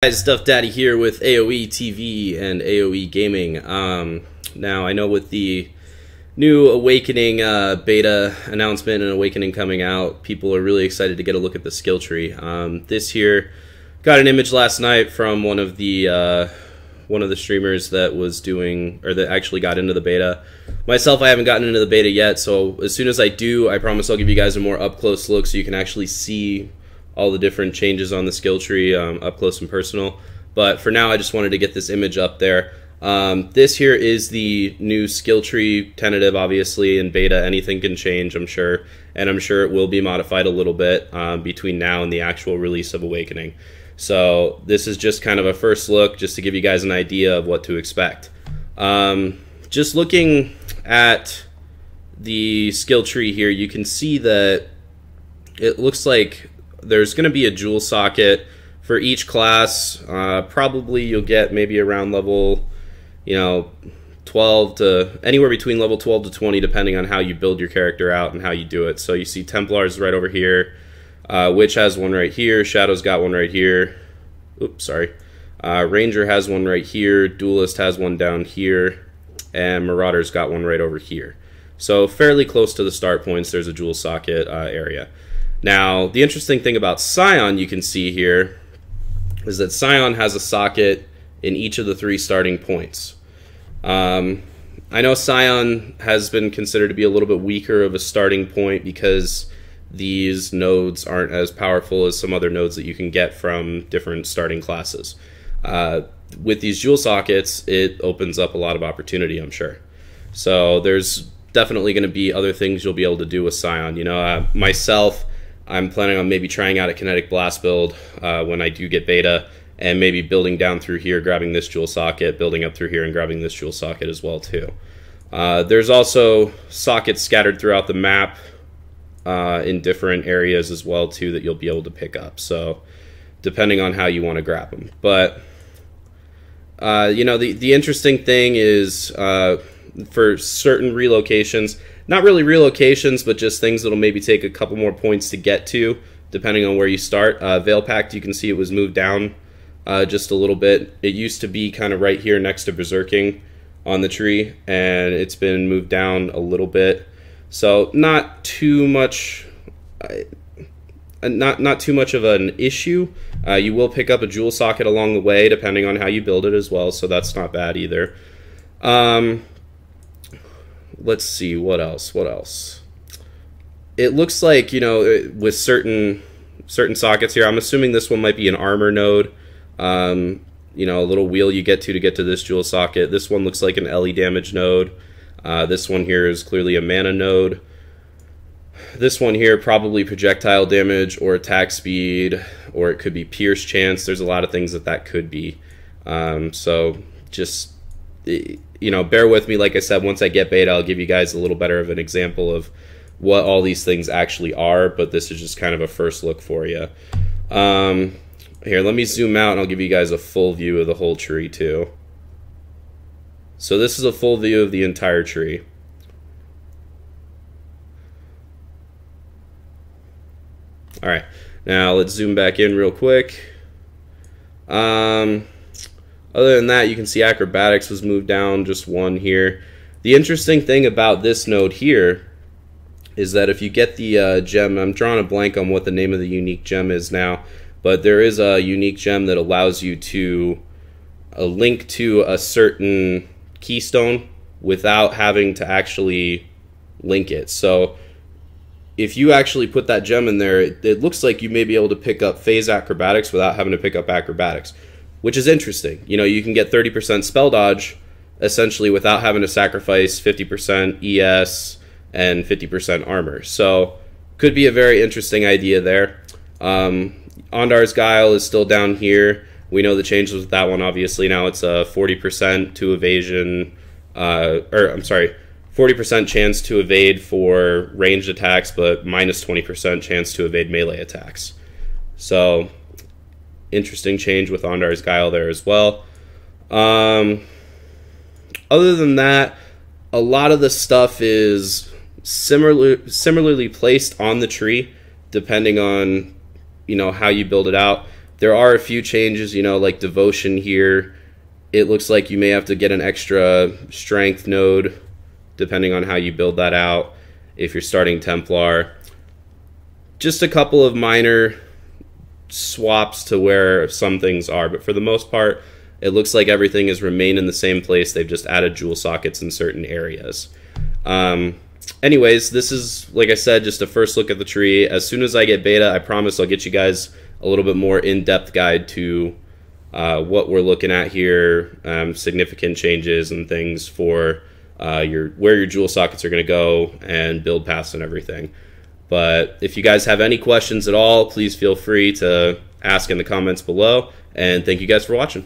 Guys, Duff Daddy here with AoE TV and AoE Gaming. Now, I know with the new Awakening beta announcement and Awakening coming out, people are really excited to get a look at the skill tree. This here, got an image last night from one of the streamers that was doing, or that actually got into the beta. Myself, I haven't gotten into the beta yet, so as soon as I do, I promise I'll give you guys a more up-close look so you can actually see all the different changes on the skill tree up close and personal. But for now, I just wanted to get this image up there. This here is the new skill tree, tentative obviously. In beta anything can change, I'm sure, and I'm sure it will be modified a little bit between now and the actual release of Awakening. So this is just kind of a first look just to give you guys an idea of what to expect. Just looking at the skill tree here, you can see that it looks like there's going to be a jewel socket for each class. Probably you'll get maybe around level, 12 to anywhere between level 12 to 20, depending on how you build your character out and how you do it. So you see Templars right over here, Witch has one right here, Shadow's got one right here. Oops, sorry. Ranger has one right here, Duelist has one down here, and Marauder's got one right over here. So fairly close to the start points, there's a jewel socket area. Now, the interesting thing about Scion you can see here is that Scion has a socket in each of the 3 starting points. I know Scion has been considered to be a little bit weaker of a starting point because these nodes aren't as powerful as some other nodes that you can get from different starting classes. With these jewel sockets, it opens up a lot of opportunity, I'm sure. So there's definitely going to be other things you'll be able to do with Scion. Myself, I'm planning on maybe trying out a kinetic blast build when I do get beta, and maybe building down through here, grabbing this jewel socket, building up through here and grabbing this jewel socket as well too. There's also sockets scattered throughout the map in different areas as well too that you'll be able to pick up. So depending on how you want to grab them. But the interesting thing is for certain relocations, not really relocations, but just things that'll maybe take a couple more points to get to, depending on where you start. Vale Pact, you can see it was moved down just a little bit. It used to be kind of right here next to Berserking on the tree, and it's been moved down a little bit. So not too much, not too much of an issue. You will pick up a jewel socket along the way, depending on how you build it as well, so that's not bad either. Let's see, what else? It looks like, with certain sockets here, I'm assuming this one might be an armor node. A little wheel you get to get to this jewel socket. This one looks like an LE damage node. This one here is clearly a mana node. This one here, probably projectile damage or attack speed, or it could be pierce chance. There's a lot of things that could be. So just, bear with me. Like I said, once I get beta, I'll give you guys a little better of an example of what all these things actually are, but this is just kind of a first look for you. Here, let me zoom out and I'll give you guys a full view of the whole tree too. So this is a full view of the entire tree. Alright, now let's zoom back in real quick. Other than that, you can see Acrobatics was moved down just one here. The interesting thing about this node here is that if you get the gem, I'm drawing a blank on what the name of the unique gem is now, but there is a unique gem that allows you to link to a certain keystone without having to actually link it. So if you actually put that gem in there, it looks like you may be able to pick up phase Acrobatics without having to pick up Acrobatics, which is interesting. You can get 30% spell dodge essentially without having to sacrifice 50% ES and 50% armor. So could be a very interesting idea there. Ondar's Guile is still down here. We know the changes with that one, obviously. Now it's a 40% to evasion, 40% chance to evade for ranged attacks, but minus 20% chance to evade melee attacks. So interesting change with Ondar's Guile there as well. Other than that, a lot of the stuff is similarly placed on the tree, depending on how you build it out. There are a few changes, you know, like devotion here. It looks like you may have to get an extra strength node depending on how you build that out if you're starting Templar. Just a couple of minor swaps to where some things are, but for the most part, it looks like everything has remained in the same place. They've just added jewel sockets in certain areas. Anyways, this is, like I said, just a first look at the tree. As soon as I get beta, I promise I'll get you guys a little bit more in-depth guide to what we're looking at here, significant changes and things for where your jewel sockets are going to go and build paths and everything. But if you guys have any questions at all, please feel free to ask in the comments below. And thank you guys for watching.